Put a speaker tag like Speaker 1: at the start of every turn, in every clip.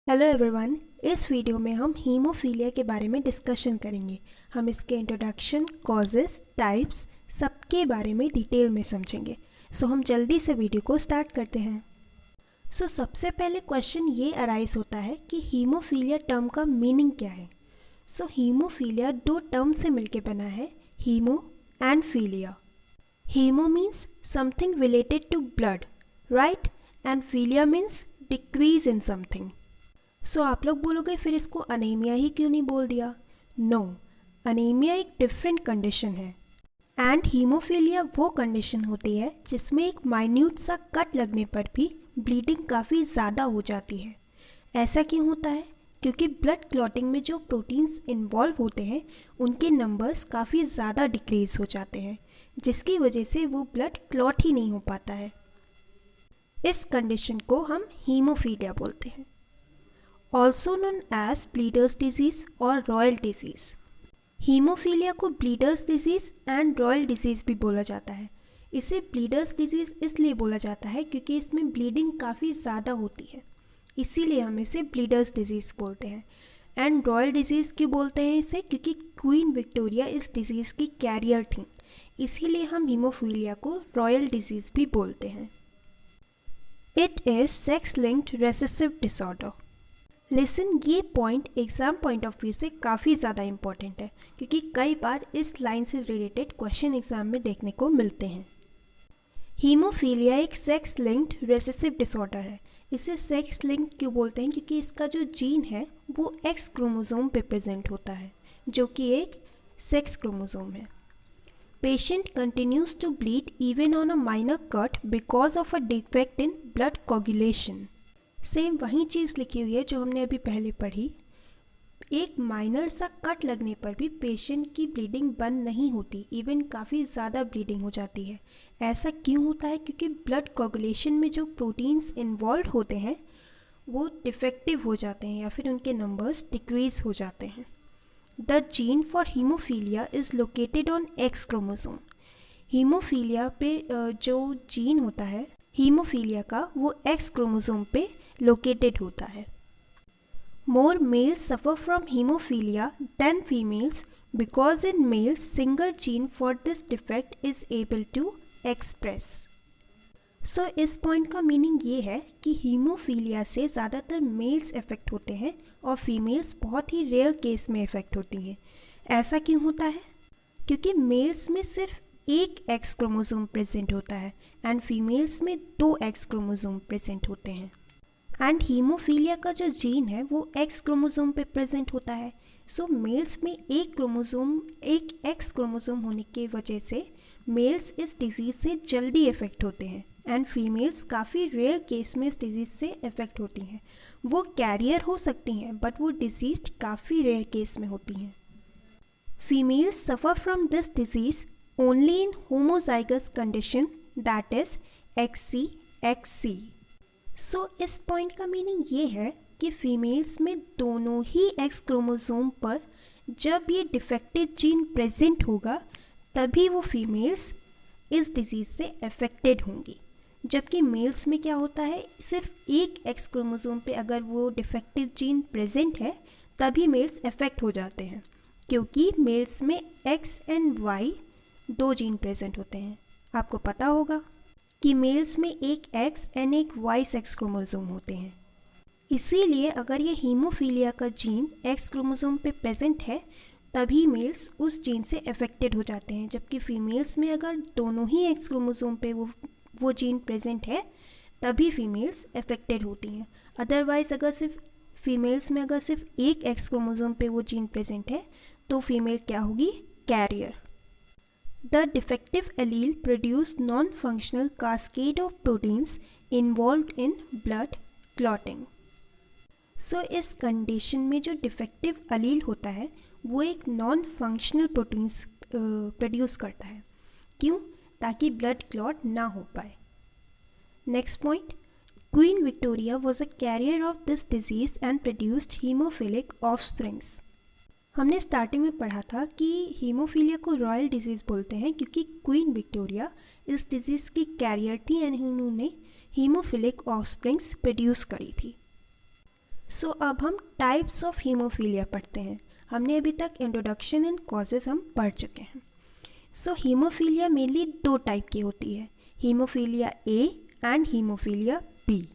Speaker 1: Hello everyone, इस video में हम हीमोफीलिया के बारे में डिस्कशन करेंगे। हम इसके इंट्रोडक्शन, कॉजेस, टाइप्स सबके बारे में डिटेल में समझेंगे। सो हम जल्दी से वीडियो को स्टार्ट करते हैं। सबसे पहले क्वेश्चन ये अराइज होता है कि हीमोफीलिया टर्म का मीनिंग क्या है। हीमोफीलिया दो टर्म से मिलकर बना है, haemo and philia. Haemo means something related to blood, right, and philia means decrease in something. आप लोग बोलोगे फिर इसको अनीमिया ही क्यों नहीं बोल दिया। नो, अनीमिया एक डिफरेंट कंडीशन है एंड हीमोफीलिया वो कंडीशन होती है जिसमें एक माइन्यूट सा कट लगने पर भी ब्लीडिंग काफ़ी ज़्यादा हो जाती है। ऐसा क्यों होता है? क्योंकि ब्लड क्लॉटिंग में जो प्रोटीन्स इन्वॉल्व होते हैं उनके नंबर्स काफ़ी ज़्यादा डिक्रीज हो जाते हैं, जिसकी वजह से वो ब्लड क्लॉट ही नहीं हो पाता है। इस कंडीशन को हम हीमोफीलिया बोलते हैं, also known as bleeders disease और रॉयल डिजीज़। हीमोफीलिया को bleeders disease and royal disease भी बोला जाता है। इसे ब्लीडर्स डिजीज़ इसलिए बोला जाता है क्योंकि इसमें ब्लीडिंग काफ़ी ज़्यादा होती है, इसीलिए हम इसे ब्लीडर्स डिजीज़ बोलते हैं। एंड रॉयल डिजीज़ क्यों बोलते हैं इसे? क्योंकि क्वीन विक्टोरिया इस डिजीज़ की कैरियर थी, इसीलिए हम हीमोफीलिया को रॉयल डिजीज़ भी बोलते हैं। It is sex linked recessive disorder. लेकिन ये point exam point of view से काफ़ी ज़्यादा इम्पॉर्टेंट है, क्योंकि कई बार इस लाइन से रिलेटेड क्वेश्चन एग्ज़ाम में देखने को मिलते हैं। हीमोफीलिया एक सेक्स लिंक्ड रेसेसिव डिसऑर्डर है। इसे सेक्स लिंक्ड क्यों बोलते हैं? क्योंकि इसका जो जीन है वो एक्स क्रोमोसोम पे प्रेजेंट होता है, जो कि एक सेक्स क्रोमोसोम है। Patient continues to bleed even on a minor cut because of a defect in blood coagulation. Same वही चीज़ लिखी हुई है जो हमने अभी पहले पढ़ी। एक माइनर सा कट लगने पर भी पेशेंट की ब्लीडिंग बंद नहीं होती, इवन काफ़ी ज़्यादा ब्लीडिंग हो जाती है। ऐसा क्यों होता है? क्योंकि ब्लड कोगुलेशन में जो प्रोटीन्स इन्वॉल्व होते हैं वो डिफेक्टिव हो जाते हैं या फिर उनके नंबर्स डिक्रीज हो जाते हैं। The gene for haemophilia is located on x chromosome. Haemophilia पे जो जीन होता है हीमोफीलिया का, वो एक्स क्रोमोसोम पे लोकेटेड होता है। More males suffer from hemophilia than females because in males single gene for this defect is able to express. इस पॉइंट का मीनिंग ये है कि हीमोफीलिया से ज़्यादातर मेल्स इफेक्ट होते हैं और फीमेल्स बहुत ही रेयर केस में इफेक्ट होती हैं। ऐसा क्यों होता है? क्योंकि मेल्स में सिर्फ एक एक्स क्रोमोसोम प्रेजेंट होता है एंड फीमेल्स में दो एक्स क्रोमोसोम प्रेजेंट होते हैं। एंड हीमोफीलिया का जो जीन है वो एक्स क्रोमोसोम पे प्रेजेंट होता है। मेल्स में एक एक्स क्रोमोसोम होने की वजह से मेल्स इस डिजीज़ से जल्दी इफेक्ट होते हैं एंड फीमेल्स काफ़ी रेयर केस में इस डिजीज़ से इफेक्ट होती हैं। वो कैरियर हो सकती हैं बट वो डिजीज़ काफ़ी रेयर केस में होती हैं। Females suffer from this disease only in homozygous condition, that is XC-XC। इस पॉइंट का मीनिंग ये है कि फीमेल्स में दोनों ही एक्स क्रोमोसोम पर जब ये डिफेक्टेड जीन प्रेजेंट होगा तभी वो फीमेल्स इस डिजीज़ से अफेक्टेड होंगी। जबकि मेल्स में क्या होता है, सिर्फ एक एक्स क्रोमोसोम पे अगर वो डिफेक्टिव जीन प्रेजेंट है तभी मेल्स अफेक्ट हो जाते हैं, क्योंकि मेल्स में एक्स एंड वाई दो जीन प्रेजेंट होते हैं। आपको पता होगा कि मेल्स में एक एक्स एंड एक वाई सेक्स क्रोमोसोम होते हैं। इसीलिए अगर ये हीमोफीलिया का जीन एक्स क्रोमोसोम पे प्रेजेंट है तभी मेल्स उस जीन से अफेक्टेड हो जाते हैं, जबकि फीमेल्स में अगर दोनों ही एक्स क्रोमोसोम पे वो जीन प्रेजेंट है तभी फीमेल्स अफेक्टेड होती हैं। अदरवाइज़ अगर फीमेल्स में अगर सिर्फ एक एक्स क्रोमोसोम पे वो जीन प्रेजेंट है तो फीमेल क्या होगी? Career. The defective allele produce non-functional cascade of proteins involved in blood clotting. इस कंडीशन में जो डिफेक्टिव अलील होता है वो एक नॉन फंक्शनल प्रोटीन्स प्रोड्यूस करता है। क्यों? ताकि ब्लड क्लॉट ना हो पाए। Next point, Queen Victoria was a carrier of this disease and produced haemophilic offsprings. हमने स्टार्टिंग में पढ़ा था कि हीमोफीलिया को रॉयल डिजीज़ बोलते हैं क्योंकि क्वीन विक्टोरिया इस डिजीज़ की कैरियर थी एंड उन्होंने हीमोफिलिक ऑफस्प्रिंग्स प्रोड्यूस करी थी। सो अब हम टाइप्स ऑफ हीमोफीलिया पढ़ते हैं। हमने अभी तक इंट्रोडक्शन एंड कॉजेज हम पढ़ चुके हैं। सो हीमोफीलिया मेनली दो टाइप की होती है, haemophilia A and haemophilia B.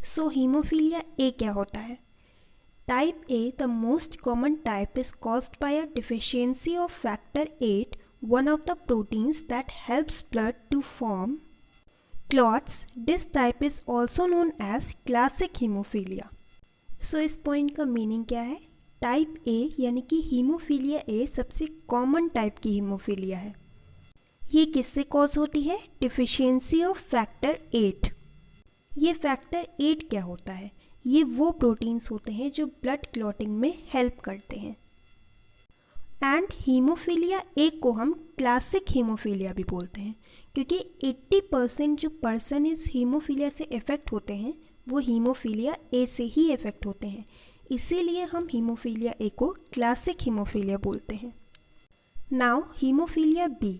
Speaker 1: So haemophilia A क्या होता है? Type A, the most common type, is caused by a deficiency of factor 8, one of the proteins that helps blood to form clots. This type is also known as classic hemophilia. So इस point का meaning क्या है? Type ए यानी कि haemophilia A सबसे common type की haemophilia है। ये किससे कॉज होती है? Deficiency of factor 8। ये फैक्टर 8 क्या होता है? ये वो प्रोटीन्स होते हैं जो ब्लड क्लॉटिंग में हेल्प करते हैं। एंड हीमोफीलिया ए को हम क्लासिक हीमोफीलिया भी बोलते हैं, क्योंकि 80% जो पर्सन इस हीमोफीलिया से इफ़ेक्ट होते हैं वो हीमोफीलिया ए से ही इफ़ेक्ट होते हैं, इसीलिए हम हीमोफीलिया ए को क्लासिक हीमोफीलिया बोलते हैं। Now haemophilia B,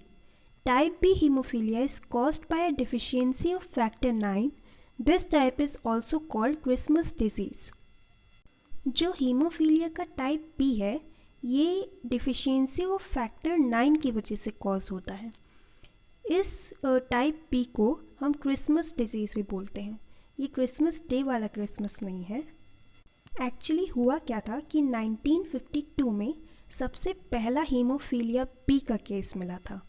Speaker 1: type B haemophilia is caused by a deficiency of factor 9। This type is also called Christmas disease. जो हीमोफीलिया का टाइप बी है ये डिफिशियंसी ऑफ फैक्टर 9 की वजह से कॉज होता है। इस टाइप बी को हम क्रिसमस डिजीज़ भी बोलते हैं। ये क्रिसमस डे वाला क्रिसमस नहीं है। एक्चुअली हुआ क्या था कि 1952 में सबसे पहला हीमोफीलिया बी का केस मिला था।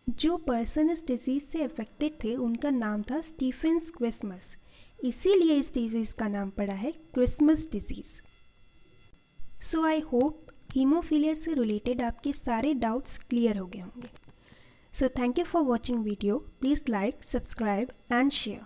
Speaker 1: जो पर्सन इस डिजीज़ से अफेक्टेड थे उनका नाम था स्टीफेंस क्रिसमस, इसीलिए इस डिजीज़ का नाम पड़ा है Christmas disease. So I hope haemophilia से रिलेटेड आपके सारे डाउट्स क्लियर हो गए होंगे। So thank you for watching video. Please like, subscribe and share.